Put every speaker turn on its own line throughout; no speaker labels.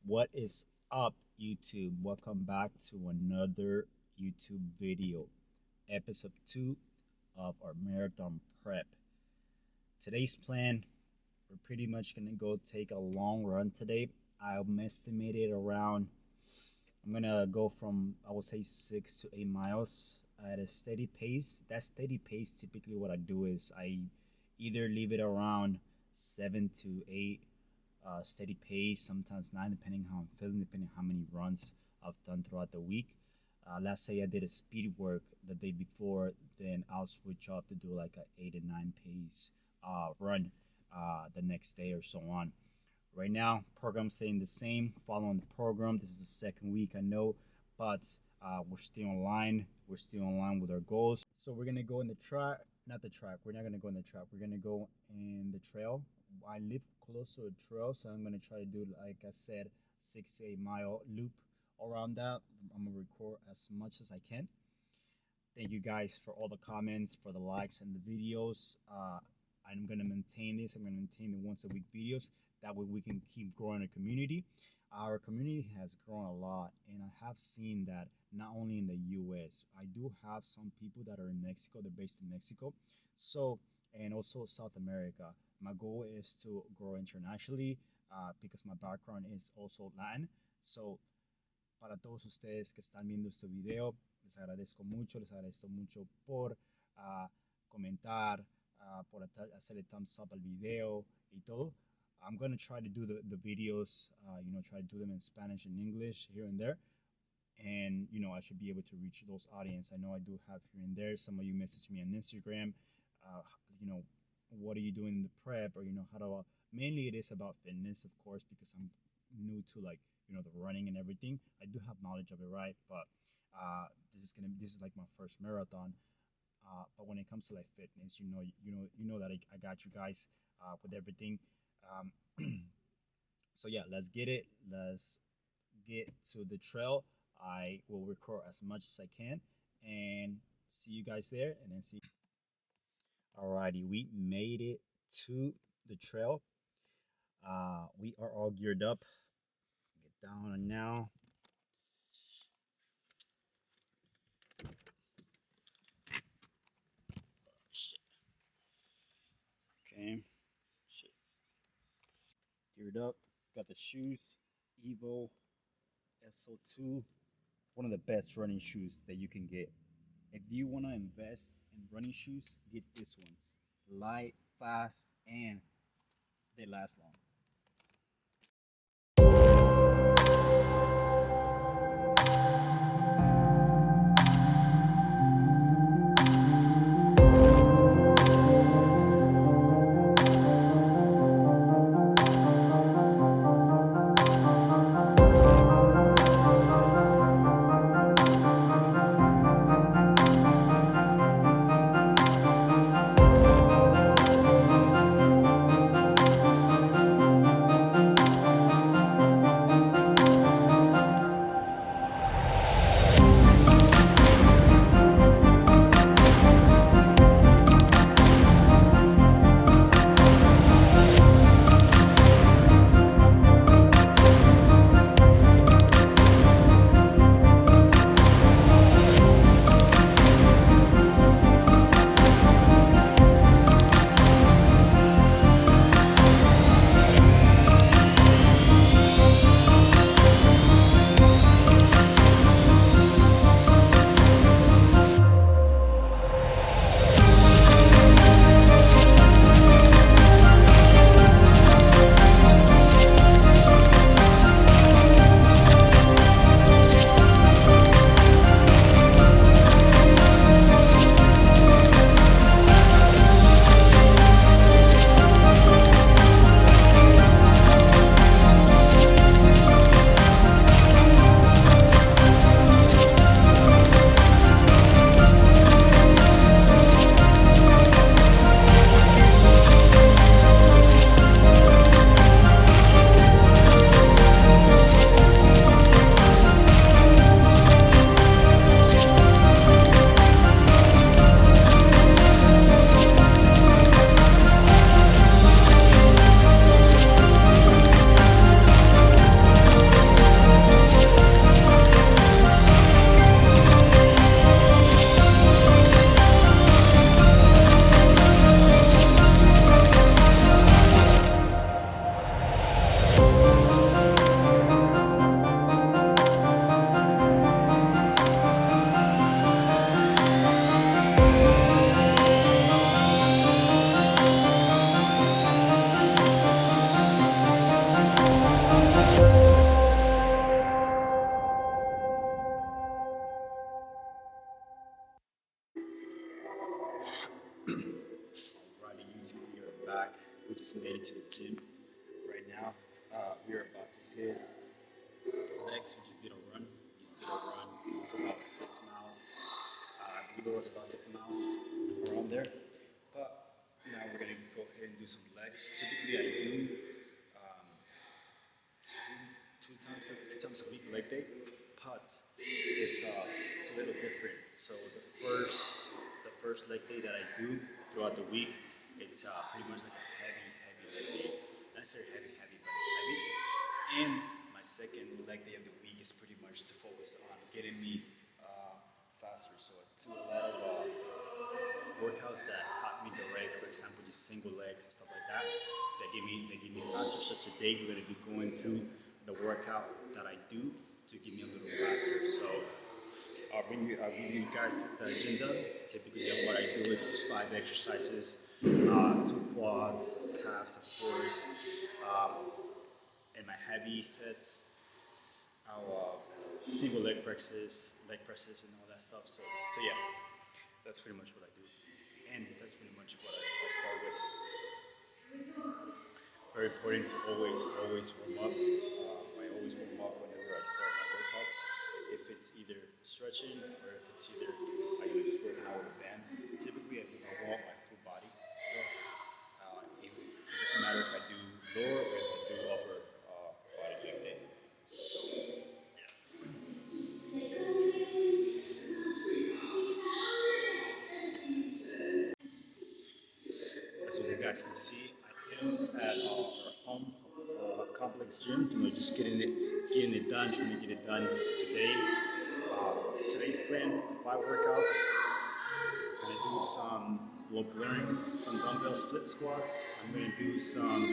What is up, YouTube? Welcome back to another YouTube video, episode 2 of our marathon prep. Today's plan, we're pretty much gonna go take a long run today. I'm estimated around, I'm gonna go from, I would say, 6 to 8 miles at a steady pace. That steady pace, typically, what I do is I either leave it around 7 to 8 steady pace, sometimes nine, depending how I'm feeling, depending how many runs I've done throughout the week. Let's say I did a speed work the day before, then I'll switch up to do like a 8 to 9 pace run the next day or so on. Right now, program staying the same, following the program. This is the second week, I know, but we're still online. We're still in line with our goals. So we're gonna go in the track, not the track. We're not gonna go in the track. We're gonna go in the trail. I live close to a trail, so I'm gonna try to do, like I said, 6 to 8 mile loop around that. I'm gonna record as much as I can. Thank you guys for all the comments, for the likes and the videos. I'm gonna maintain this. I'm gonna maintain the once a week videos. That way we can keep growing our community. Our community has grown a lot, and I have seen that not only in the U.S. I do have some people that are in Mexico. They're based in Mexico, so and also South America. My goal is to grow internationally because my background is also Latin. So para todos ustedes que están viendo este video, les agradezco mucho por comentar, por hacerle thumbs up al video y todo. I'm gonna try to do the videos, try to do them in Spanish and English here and there, and I should be able to reach those audience. I know I do have here and there. Some of you message me on Instagram, uh, you know, what are you doing in the prep, or how to. Mainly, it is about fitness, of course, because I'm new to like the running and everything. I do have knowledge of it, right? But this is like my first marathon. But when it comes to like fitness, you know that I got you guys with everything. Um, so yeah, let's get it. Let's get to the trail. I will record as much as I can and see you guys there, and then see. Alrighty, we made it to the trail. We are all geared up. Get down and now. Shit. Okay. Shit. Geared up. Got the shoes. Evo SO2. One of the best running shoes that you can get. If you want to invest in running shoes, get these ones. Light, fast, and they last long. to hit legs. We just did a run. We just did a run. It was about 6 miles. I believe it was about 6 miles around there. But now we're gonna go ahead and do some legs. Typically, I do um, two times a week leg day. But it's a little different. So the first leg day that I do throughout the week, it's pretty much like a heavy leg day. Not necessarily heavy, but it's heavy. And my second leg day of the week is pretty much to focus on getting me faster. So I do a lot of workouts that help me direct, for example, just single legs and stuff like that. That give me faster. So today we're gonna be going through the workout that I do to give me a little faster. So I'll give you guys the agenda. Typically, what I do is 5 exercises, 2 quads, calves, of course, and my heavy sets. I'll single leg presses, and all that stuff. So yeah, that's pretty much what I do, and that's pretty much what I start with. Very important to always warm up. I always warm up whenever I start my workouts. If it's either stretching or if it's either just working out with a band. Typically, I warm up my full body. It doesn't matter if I do lower or if I do upper body leg day. So yeah. As you guys can see, I am at our home complex gym. Just getting it done, trying to get it done today. Today's plan: 5 workouts. I'm gonna do some block clearing, some dumbbell split squats. I'm gonna do some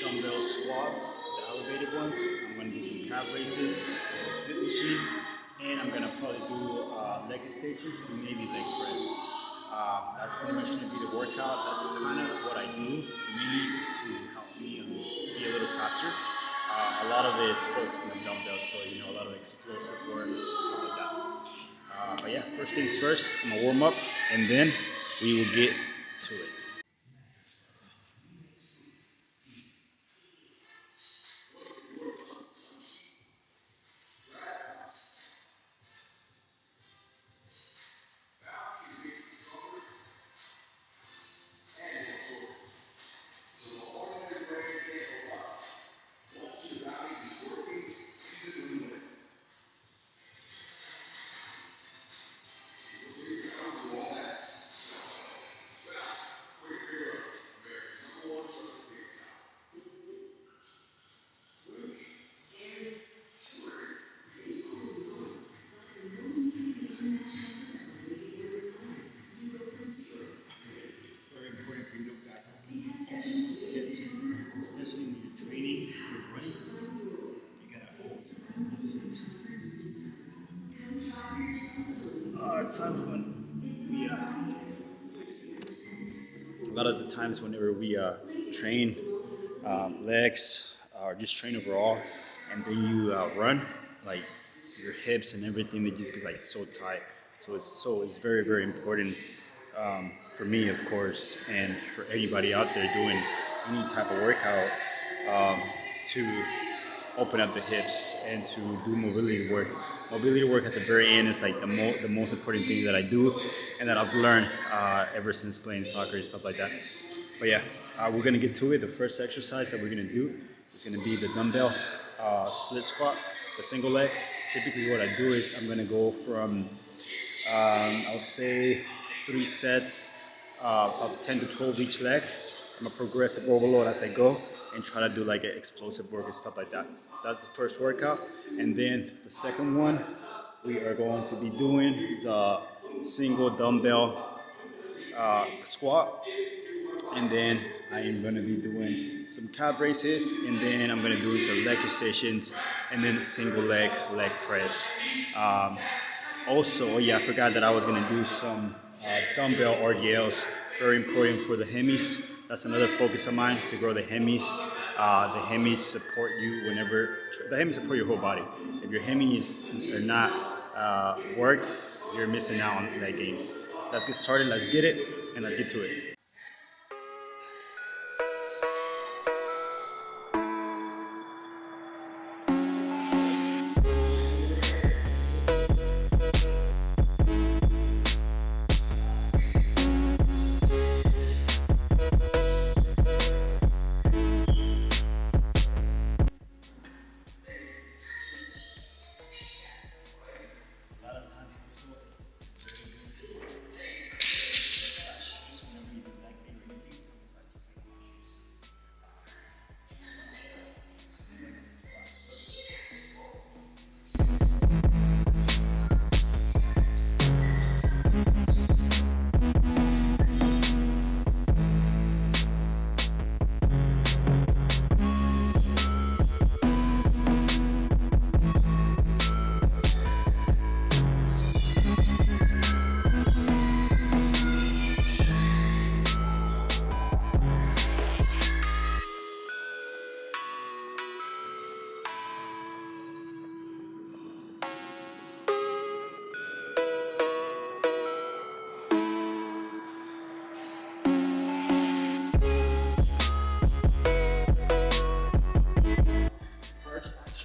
dumbbell squats, the elevated ones. I'm gonna do some calf raises, the split machine, and I'm gonna probably do leg extensions and maybe leg press. That's pretty much gonna be the workout. That's kind of what I do, mainly to help me be a little faster. A lot of it is focused on the dumbbells, though, a lot of explosive work, stuff like that. But yeah, first things first, I'm gonna warm up and then we will get to it. Especially when you're training, you're running, you gotta hold times when we a lot of the times whenever we train legs or just train overall, and then you run, like your hips and everything, they just get like so tight. So it's very important for me, of course, and for anybody out there doing any type of workout to open up the hips and to do mobility work. Mobility work at the very end is like the most important thing that I do and that I've learned ever since playing soccer and stuff like that. But yeah, we're gonna get to it. The first exercise that we're gonna do is gonna be the dumbbell split squat, the single leg. Typically what I do is I'm gonna go from, I'll say 3 sets of 10 to 12 each leg. I'm a progressive overload as I go and try to do like an explosive work and stuff like that. That's the first workout. And then the second one, we are going to be doing the single dumbbell squat. And then I am going to be doing some calf raises, and then I'm going to do some leg extensions, and then single leg press. Also, I forgot that I was going to do some dumbbell RDLs. Very important for the hemis. That's another focus of mine, to grow the hemis. The hemis support you the hemis support your whole body. If your hemis are not worked, you're missing out on leg gains. Let's get started, let's get it, and let's get to it.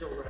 That one,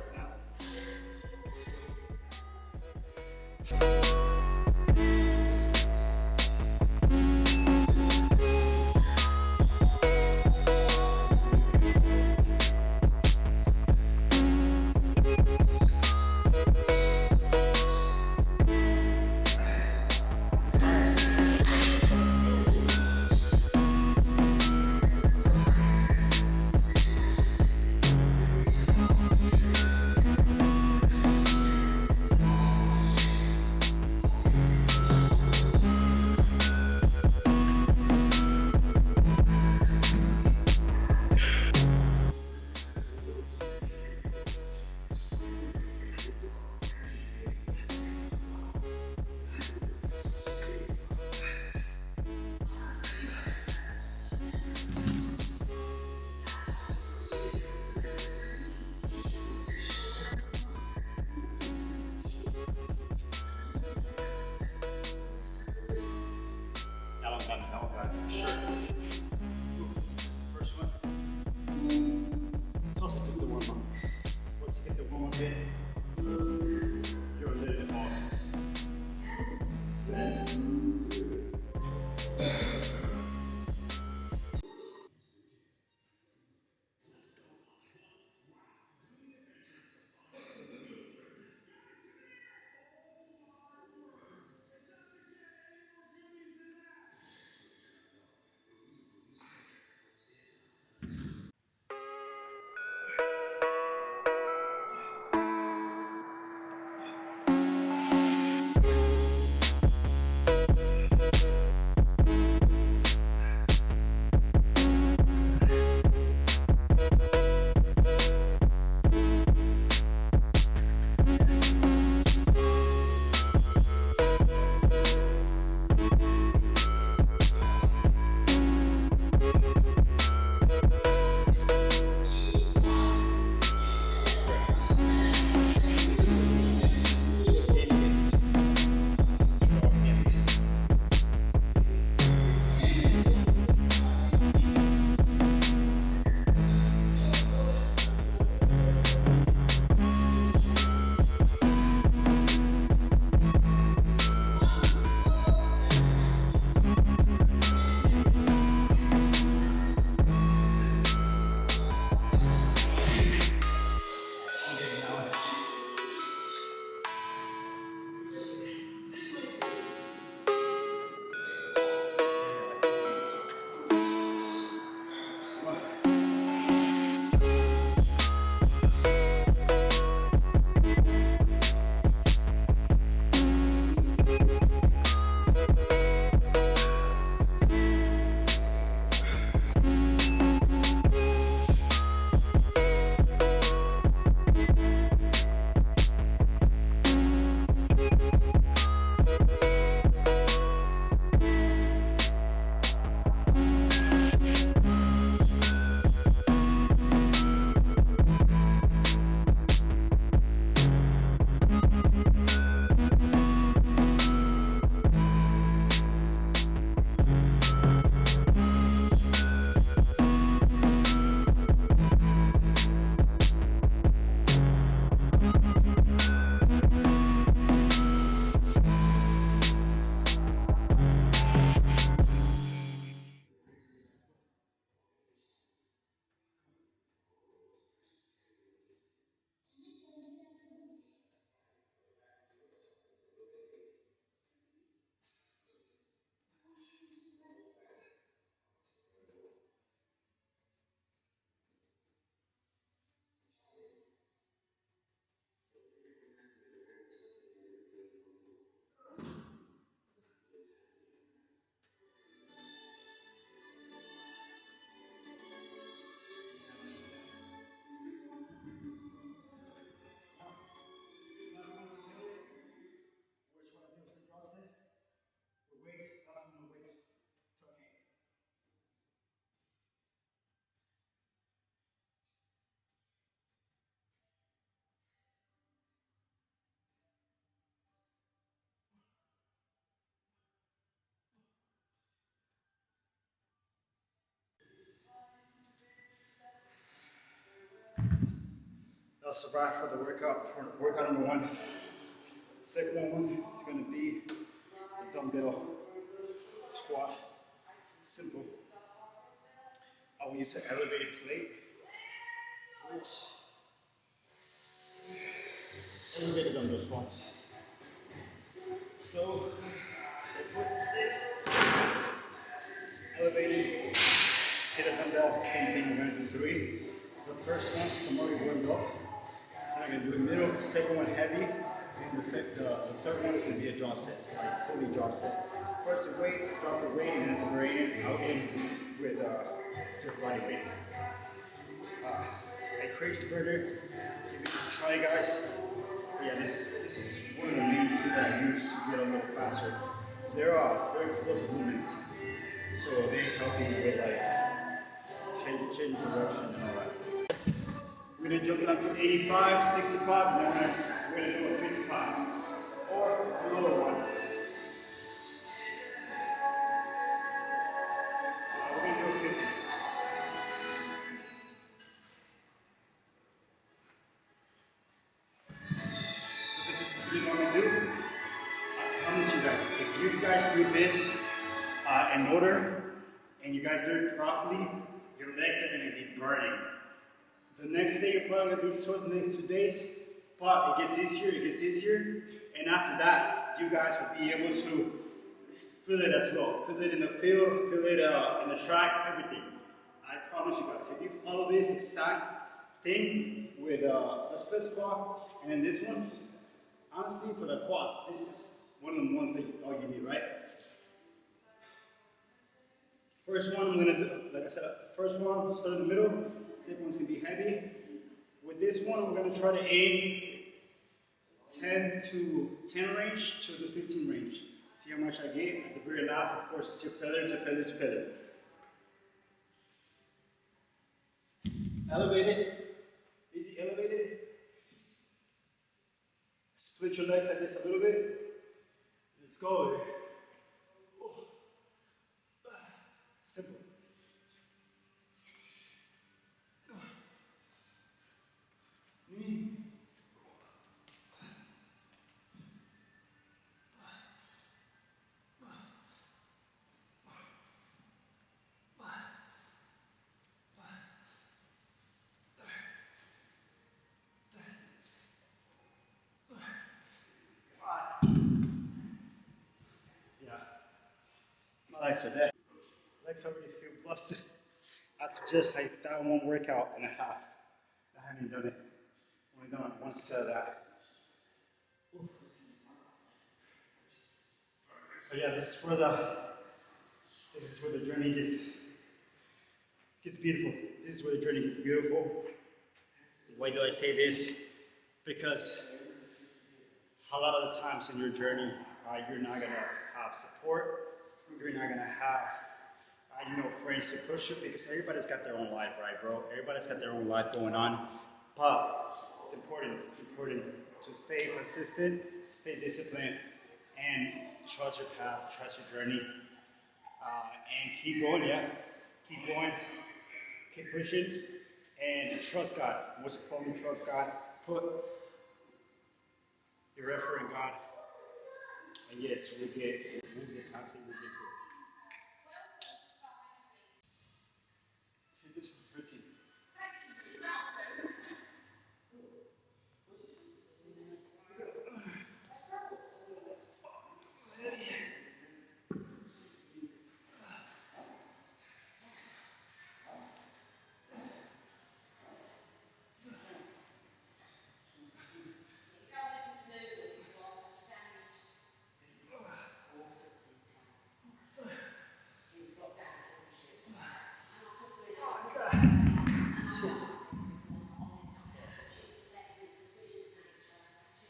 for sure. First one. It's also just the warm up. Once you get the warm up in, you're a little bit more. survive for the workout. For workout number one. Second one is going to be the dumbbell squat. Simple. I will use an elevated plate. Elevated dumbbell squats. So I put this elevated, hit a dumbbell, same thing. We're going to do 3. The first one, so I'm already warmed up. I'm going to do the middle, the second one heavy, and the third one is going to be a drop set, so like fully drop set. First the weight, drop the weight, and then at the very end, I'll end with just body weight. A crazy burner, give it a try, guys. Yeah, this is one of the main tools that I use to get a little faster. They're explosive movements, so they help you with like change direction and all that. We're gonna jump it up to 85, 65, and then we're gonna do a 55 or a lower one. We're gonna do a 50. So this is the thing I'm gonna do. I promise you guys, if you guys do this in order and you guys do it properly, your legs are gonna be burning. The next day you're probably gonna be sore the next 2 days, but it gets easier, and after that, you guys will be able to feel it as well. Feel it in the field, feel it in the track, everything. I promise you guys, if you follow this exact thing with the split squat and then this one, honestly, for the quads, this is one of the ones that all you need, right? First one, I'm gonna do, like I said, first one, start in the middle. Second one's gonna be heavy. With this one, I'm gonna try to aim 10 range to the 15 range. See how much I get? At the very last, of course, it's your feather to feather to feather. Elevated, easy elevated. Split your legs like this a little bit. Let's go. Simple. Yeah, my legs are dead. Legs already feel busted after just like that one workout and a half. I haven't done it. Only done one set of that. Ooh. So yeah, this is where the journey gets beautiful. This is where the journey gets beautiful. Why do I say this? Because a lot of the times in your journey, you're not gonna have support. You're not gonna have friends to push you, because everybody's got their own life, right, bro? Everybody's got their own life going on. But it's important to stay consistent, stay disciplined, and trust your path, trust your journey, and keep going, yeah. Keep going, keep pushing, and trust God. Most importantly, trust God. Put your effort in God, and yes, we'll get constant, we'll get to it. Hit this for 15.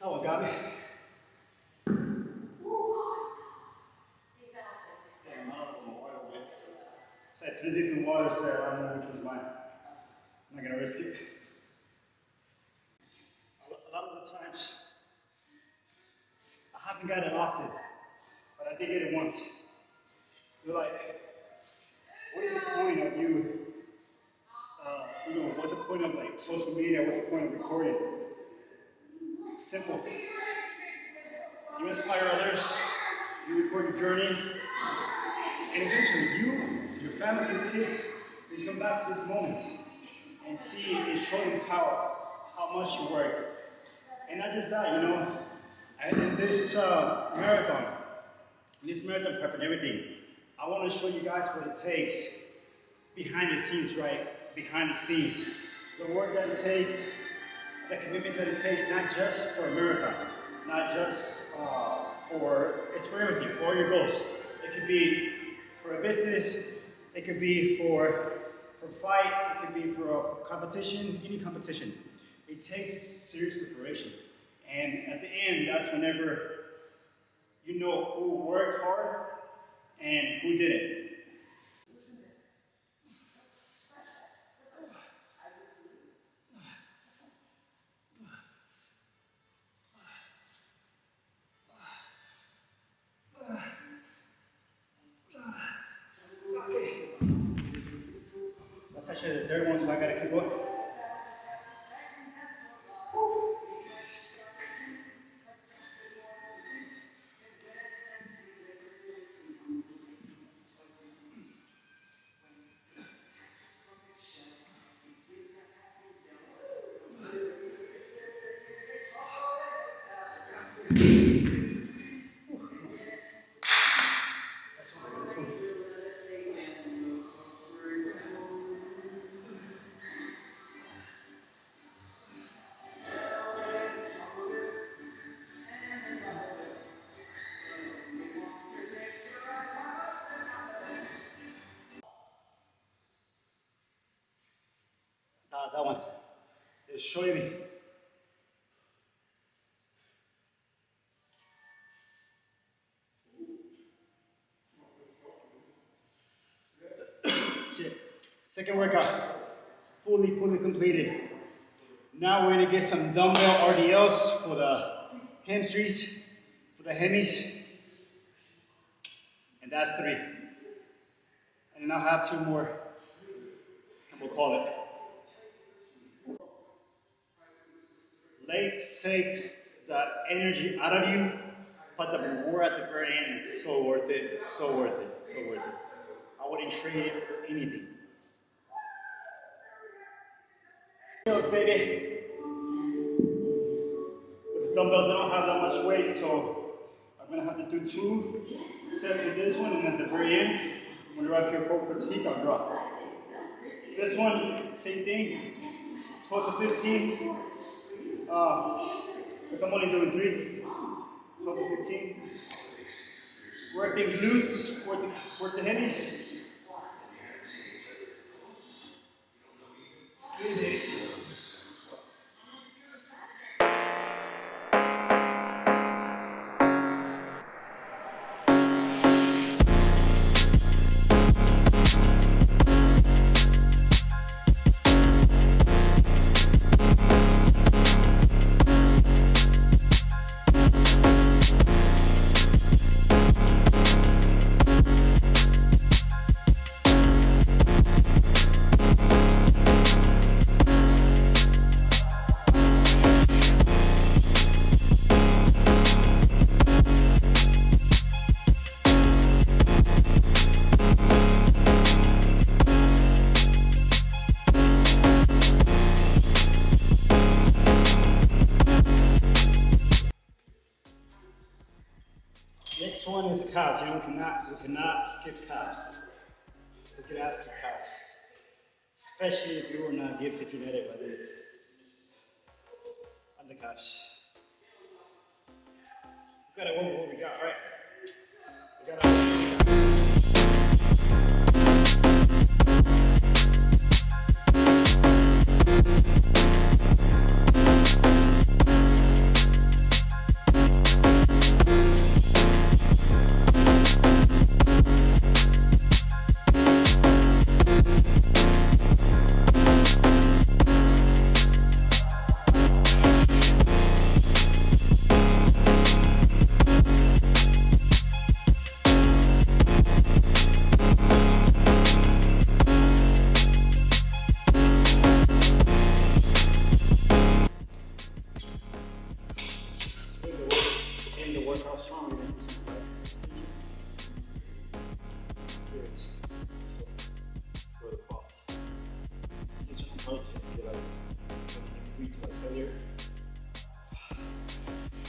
That one got me. Damn, I don't know water with. So I had 3 different waters there. I don't know which one's mine. I'm not gonna risk it. A lot of the times, I haven't got it often, but I did get it once. You're like, what is the point of you
what's the point of like social media? What's the point of recording? Simple. You inspire others, you record your journey, and eventually you, your family, your kids, will come back to these moments and see and show them how much you worked. And not just that, in this marathon prep and everything, I want to show you guys what it takes behind the scenes, right? Behind the scenes. The work that it takes, the commitment that it takes, not just for a marathon, not just it's for everything, for all your goals. It could be for a business, it could be for fight, it could be for a competition, any competition. It takes serious preparation. And at the end, that's whenever you know who worked hard and who didn't. Okay. That's actually the third one, so I gotta keep going. That one is showing me. Shit. Second workout, fully completed. Now we're gonna get some dumbbell RDLs for the hamstrings, for the hemis, and that's 3. And then I'll have 2 more, and we'll call it. Legs takes the energy out of you, but the reward at the very end is so worth it, so worth it, so worth it. I wouldn't trade it for anything. Baby. With the dumbbells, I don't have that much weight, so I'm gonna have to do 2 sets with this one, and at the very end, when I feel full fatigue, I'll drop. This one, same thing, 12 to 15. Because I'm only doing 3, 12 to 15. Work the glutes, work the hemis. Squeeze it. Next one is calves. We cannot skip calves. We cannot skip calves. Especially if you were not gifted genetic like this. On the calves. We gotta work with what we got, right? We gotta work with what we got. work out strong, we're gonna do some back extensions. Here it's so for the quads. This one helps you get like 23 to like failure.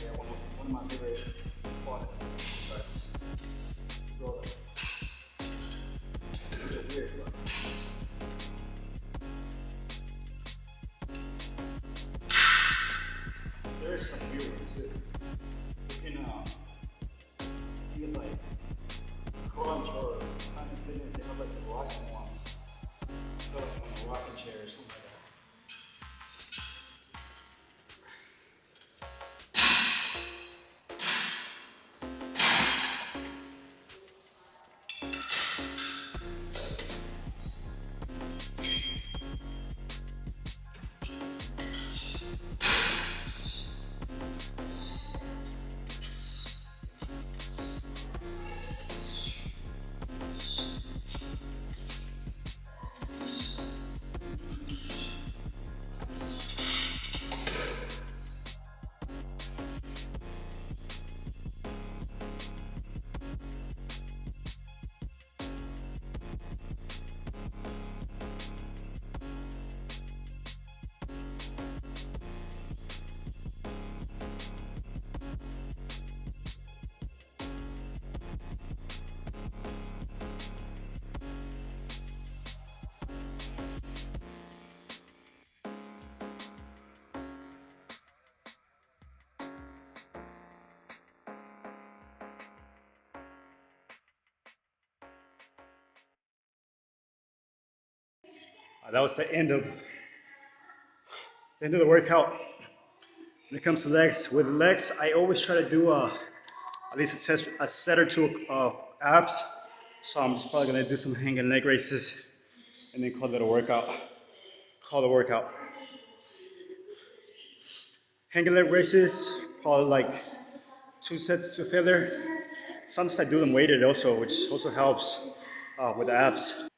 Yeah, one of my favorite quad exercises. Go like, it's a bit weird, but there are some weird ones too. You can use like crunch or kind of fitness. They have like the rocking ones. Put like on a rocking chair or something like that. That was the end of the workout. When it comes to legs, with legs, I always try to do at least a set or two of abs. So I'm just probably gonna do some hanging leg raises and then call it a workout. Call the workout. Hanging leg raises, probably like 2 sets to failure. Sometimes I do them weighted also, which also helps with the abs.